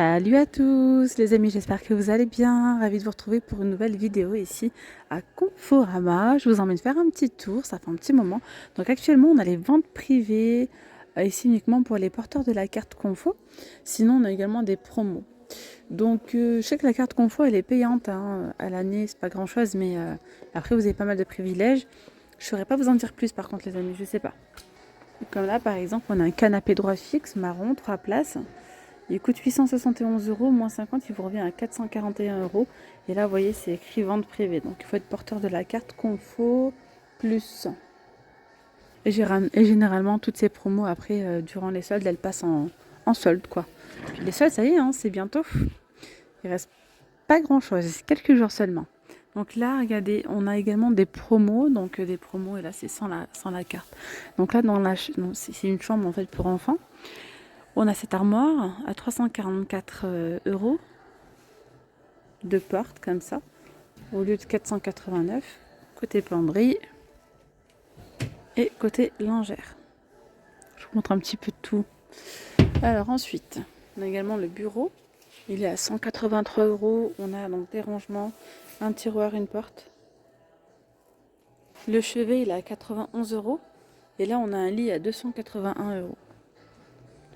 Salut à tous les amis, j'espère que vous allez bien. Ravie de vous retrouver pour une nouvelle vidéo ici à Conforama. Je vous emmène faire un petit tour, ça fait un petit moment. Donc actuellement on a les ventes privées ici uniquement pour les porteurs de la carte Confo. Sinon on a également des promos. Donc je sais que la carte Confo elle est payante hein, à l'année, c'est pas grand chose, mais après vous avez pas mal de privilèges. Je ne saurais pas vous en dire plus par contre les amis, je sais pas. Comme là par exemple on a un canapé droit fixe marron, 3 places. Il coûte 871 euros, moins 50, il vous revient à 441 euros. Et là, vous voyez, c'est écrit vente privée. Donc, il faut être porteur de la carte Confo Plus. Et généralement, toutes ces promos, après, durant les soldes, elles passent en solde, quoi. Puis les soldes, ça y est, hein, c'est bientôt. Il reste pas grand-chose, quelques jours seulement. Donc là, regardez, on a également des promos. Donc, des promos, et là, c'est sans la carte. Donc là, c'est une chambre, en fait, pour enfants. On a cette armoire à 344 euros, deux portes comme ça, au lieu de 489, côté penderie et côté lingère. Je vous montre un petit peu de tout. Alors ensuite, on a également le bureau. Il est à 183 euros. On a donc des rangements, un tiroir, une porte. Le chevet, il est à 91 euros. Et là, on a un lit à 281 euros.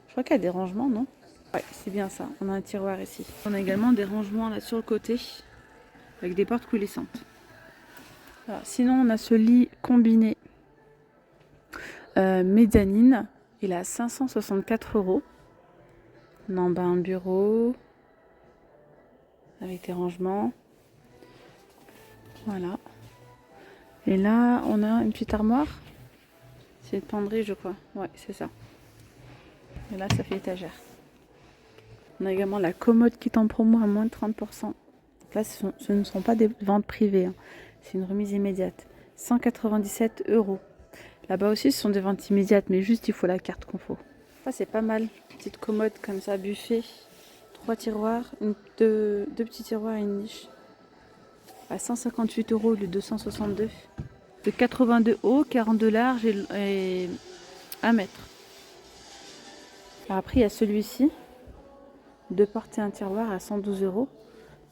Je crois qu'il y a des rangements, non? Ouais, c'est bien ça. On a un tiroir ici. On a également des rangements là sur le côté avec des portes coulissantes. Alors, sinon, on a ce lit combiné mezzanine. Il est à 564 euros. On a en bas un bureau avec des rangements. Voilà. Et là, on a une petite armoire. C'est une penderie, je crois. Ouais, c'est ça. Et là, ça fait étagère. On a également la commode qui est en promo à moins de 30%. Donc là, ce ne sont pas des ventes privées. Hein. C'est une remise immédiate. 197 euros. Là-bas aussi, ce sont des ventes immédiates, mais juste, il faut la carte Confo. Ça, c'est pas mal. Petite commode comme ça, buffet. 3 tiroirs, deux petits tiroirs et une niche. À 158 euros au lieu de 262. De 82 haut, 42 large et 1 mètre. Alors après, il y a celui-ci. 2 portes et un tiroir à 112 euros.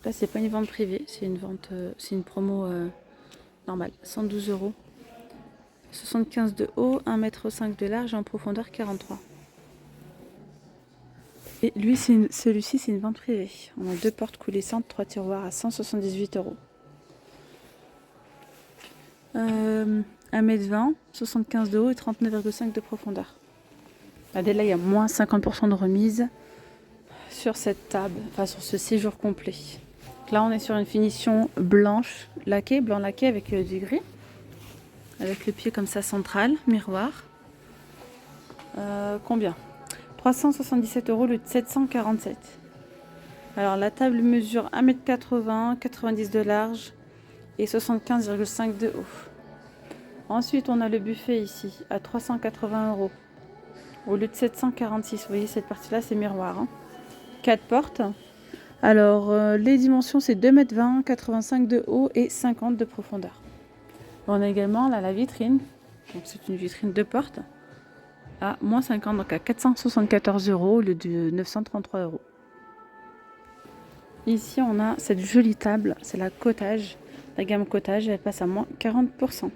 Là, c'est pas une vente privée, c'est une vente, c'est une promo normale. 112 euros. 75 de haut, 1,5 m de large et en profondeur 43. Et lui, celui-ci, c'est une vente privée. On a 2 portes coulissantes, 3 tiroirs à 178 euros. 1,20 m, 75 de haut et 39,5 de profondeur. Là, il y a moins 50% de remise sur cette table, enfin sur ce séjour complet. Donc là, on est sur une finition blanche laquée, blanc laqué avec du gris. Avec le pied comme ça central, miroir. Combien 377 euros le 747. Alors la table mesure 1,80 m, 90 de large et 75,5 de haut. Ensuite on a le buffet ici à 380 euros au lieu de 746. Vous voyez cette partie là c'est miroir. Hein. 4 portes. Alors les dimensions c'est 2,20 m, 85 de haut et 50 de profondeur. On a également là la vitrine. Donc c'est une vitrine de portes. À moins 50, donc à 474 euros au lieu de 933 euros. Ici, on a cette jolie table, c'est la cottage, la gamme cottage, elle passe à moins 40%.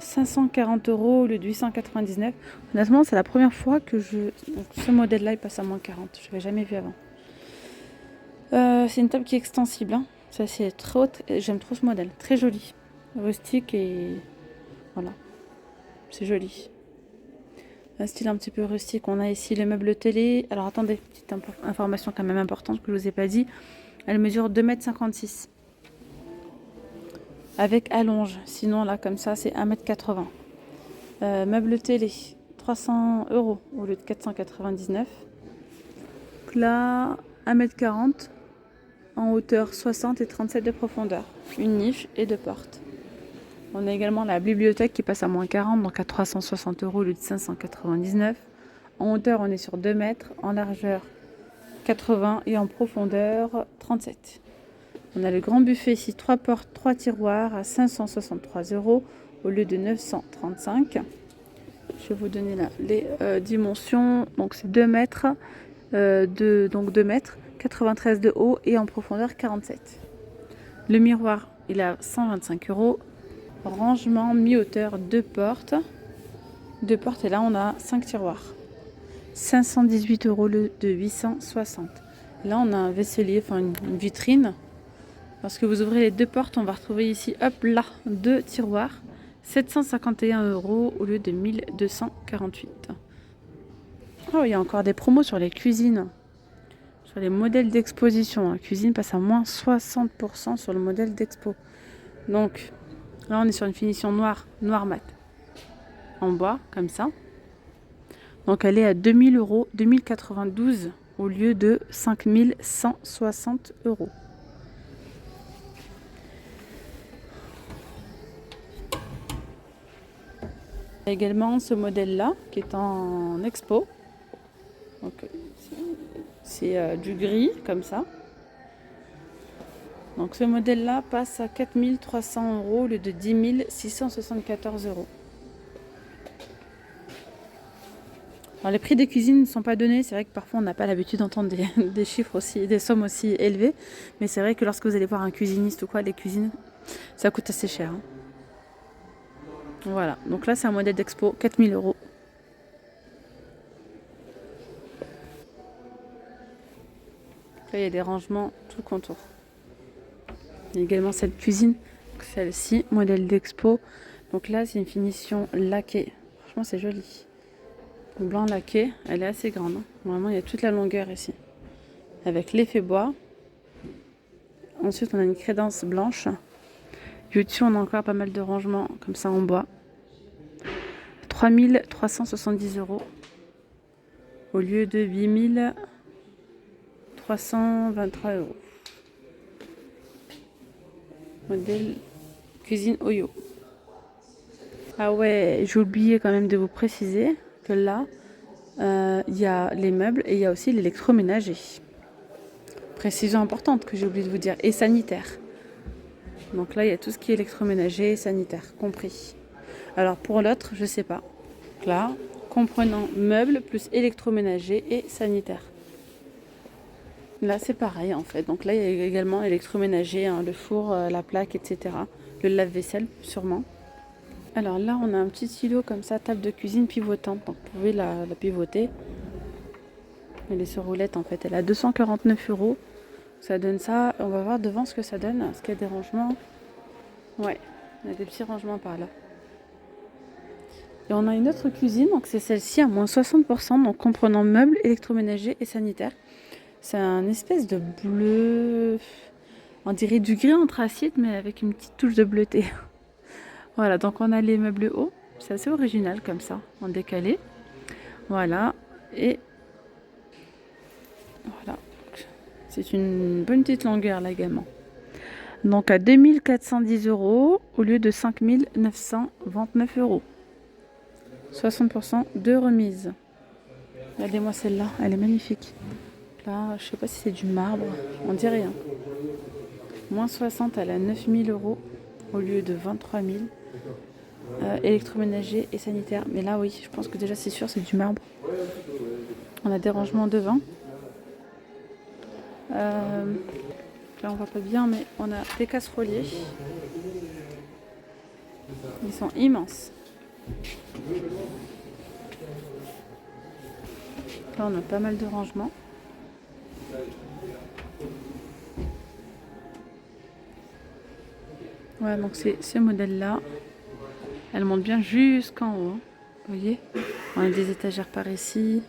540 euros au lieu de 899. Honnêtement, c'est la première fois que donc, ce modèle-là, il passe à moins 40. Je ne l'avais jamais vu avant. C'est une table qui est extensible. Hein. Ça, c'est trop. J'aime trop ce modèle. Très joli. Rustique et voilà. C'est joli. Un style un petit peu rustique. On a ici le meuble télé. Alors attendez, petite information quand même importante que je ne vous ai pas dit. Elle mesure 2,56 m. Avec allonge. Sinon là comme ça c'est 1,80 m. Meuble télé, 300 euros au lieu de 499. Donc là, 1,40 m. En hauteur 60 et 37 de profondeur. Une niche et 2 portes. On a également la bibliothèque qui passe à moins 40, donc à 360 euros au lieu de 599. En hauteur, on est sur 2 mètres, en largeur 80 et en profondeur 37. On a le grand buffet ici, 3 portes, 3 tiroirs à 563 euros au lieu de 935. Je vais vous donner là les dimensions. Donc c'est 2 mètres, donc 2 mètres, 93 de haut et en profondeur 47. Le miroir, il est à 125 euros. Rangement mi-hauteur, 2 portes. 2 portes et là on a 5 tiroirs. 518 euros le de 860. Là on a un vaisselier, enfin une vitrine. Lorsque vous ouvrez les 2 portes, on va retrouver ici, hop là, 2 tiroirs. 751 euros au lieu de 1248. Oh, il y a encore des promos sur les cuisines. Sur les modèles d'exposition. La cuisine passe à moins 60% sur le modèle d'expo. Donc là on est sur une finition noir mat. En bois, comme ça. Donc elle est à 2000 euros, 2092 au lieu de 5160 euros. Il y a également ce modèle-là qui est en expo. Donc c'est du gris, comme ça. Donc ce modèle-là passe à 4300 euros au lieu de 10 674 euros. Alors les prix des cuisines ne sont pas donnés, c'est vrai que parfois on n'a pas l'habitude d'entendre des chiffres aussi, des sommes aussi élevées, mais c'est vrai que lorsque vous allez voir un cuisiniste ou quoi, les cuisines, ça coûte assez cher. Hein. Voilà, donc là c'est un modèle d'expo, 4000 euros. Là il y a des rangements tout le contour. Il y a également cette cuisine, celle-ci, modèle d'expo. Donc là c'est une finition laquée, franchement c'est joli. Blanc laqué, elle est assez grande. Hein. Vraiment, il y a toute la longueur ici. Avec l'effet bois. Ensuite, on a une crédence blanche. Et au-dessus, on a encore pas mal de rangements comme ça en bois. 3370 euros au lieu de 8323 euros. Modèle cuisine Oyo. Ah ouais, j'ai oublié quand même de vous préciser que là, il y a les meubles et il y a aussi l'électroménager. Précision importante que j'ai oublié de vous dire. Et sanitaire. Donc là, il y a tout ce qui est électroménager et sanitaire compris. Alors pour l'autre, je sais pas. Donc là, comprenant meubles plus électroménager et sanitaire. Là, c'est pareil en fait. Donc là, il y a également électroménager, hein, le four, la plaque, etc. Le lave-vaisselle, sûrement. Alors là, on a un petit stylo comme ça, table de cuisine pivotante. Donc vous pouvez la pivoter. Elle est sur roulette en fait. Elle a 249 euros. Ça donne ça. On va voir devant ce que ça donne. Est-ce qu'il y a des rangements? Ouais, il y a des petits rangements par là. Et on a une autre cuisine, donc c'est celle-ci à moins 60%, donc comprenant meubles, électroménager et sanitaire. C'est un espèce de bleu, on dirait du gris anthracite, mais avec une petite touche de bleuté. Voilà, donc on a les meubles hauts, c'est assez original comme ça, en décalé. Voilà, et voilà, c'est une bonne petite longueur là également. Donc à 2410 euros au lieu de 5929 euros. 60% de remise. Regardez-moi celle-là, elle est magnifique. Là, je sais pas si c'est du marbre, on dirait rien. Moins 60, elle a 9000 euros au lieu de 23 000. Électroménager et sanitaire. Mais là, oui, je pense que déjà c'est sûr, c'est du marbre. On a des rangements devant. Là, on voit pas bien, mais on a des casseroliers. Ils sont immenses. Là, on a pas mal de rangements. Voilà, donc c'est ce modèle-là. Elle monte bien jusqu'en haut. Hein. Vous voyez? On a des étagères par ici.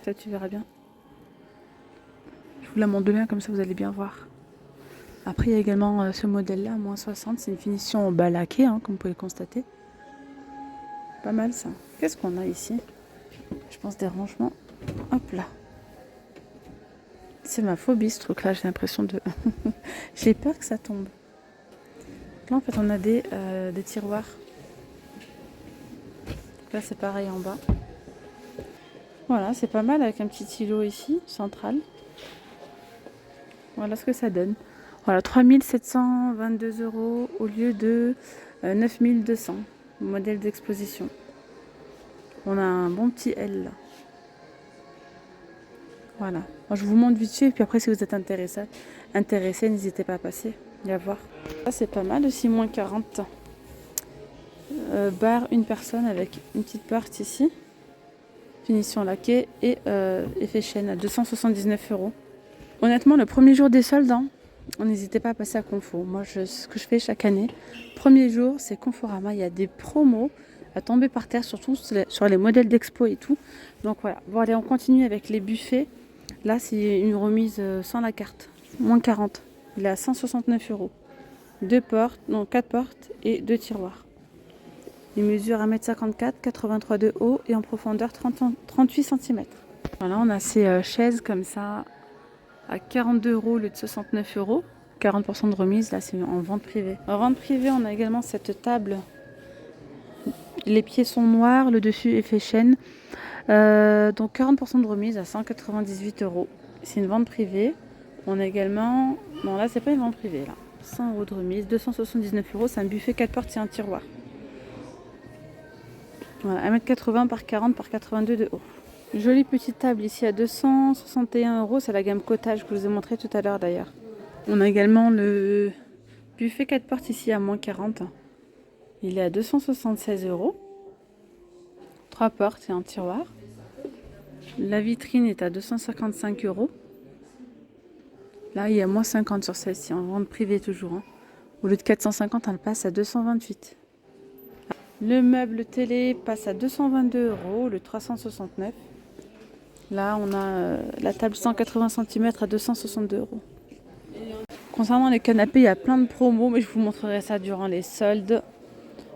Ça, tu verras bien. Je vous la montre de bien, comme ça vous allez bien voir. Après, il y a également ce modèle-là, moins 60. C'est une finition au bas laqué, hein, comme vous pouvez le constater. Pas mal ça. Qu'est-ce qu'on a ici? Je pense des rangements. Hop là. C'est ma phobie ce truc là, j'ai l'impression de... j'ai peur que ça tombe. Là en fait on a des tiroirs. Là c'est pareil en bas. Voilà, c'est pas mal avec un petit îlot ici, central. Voilà ce que ça donne. Voilà, 3722 euros au lieu de 9200. Modèle d'exposition. On a un bon petit L là. Voilà. Moi, je vous montre vite fait, puis après, si vous êtes intéressé, n'hésitez pas à passer et à voir. Ça, c'est pas mal aussi, moins 40. Bar, une personne avec une petite porte ici. Finition laquée et effet chaîne à 279 €. Honnêtement, le premier jour des soldes, hein, n'hésitez pas à passer à Confo. Moi, ce que je fais chaque année, premier jour, c'est Conforama. Il y a des promos à tomber par terre, surtout sur les modèles d'expo et tout. Donc voilà. Bon, allez, on continue avec les buffets. Là, c'est une remise sans la carte. Moins 40. Il est à 169 €. 2 portes, non, 4 portes et 2 tiroirs. Il mesure 1,54 m, 83 de haut et en profondeur 38 cm. Voilà, on a ces chaises comme ça à 42 € au lieu de 69 €. 40% de remise, là c'est en vente privée. En vente privée, on a également cette table. Les pieds sont noirs, le dessus est fait chêne. Donc 40% de remise à 198 €. C'est une vente privée. On a également... Non, là c'est pas une vente privée, là. 100 € de remise, 279 €. C'est un buffet 4 portes et un tiroir. Voilà, 1,80 m par 40 par 82 de haut. Jolie petite table ici à 261 €. C'est la gamme cottage que je vous ai montré tout à l'heure d'ailleurs. On a également le buffet 4 portes ici à moins 40. Il est à 276 €. 3 portes et un tiroir. La vitrine est à 255 €. Là, il y a moins 50 sur celle-ci, en vente privée toujours. Hein. Au lieu de 450, elle passe à 228. Le meuble télé passe à 222 €, le 369. Là, on a la table 180 cm à 262 €. Concernant les canapés, il y a plein de promos, mais je vous montrerai ça durant les soldes.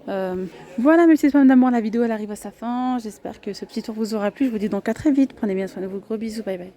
Voilà mes petites femmes d'amour, la vidéo elle arrive à sa fin. J'espère que ce petit tour vous aura plu. Je vous dis donc à très vite. Prenez bien soin de vous. Gros bisous. Bye bye.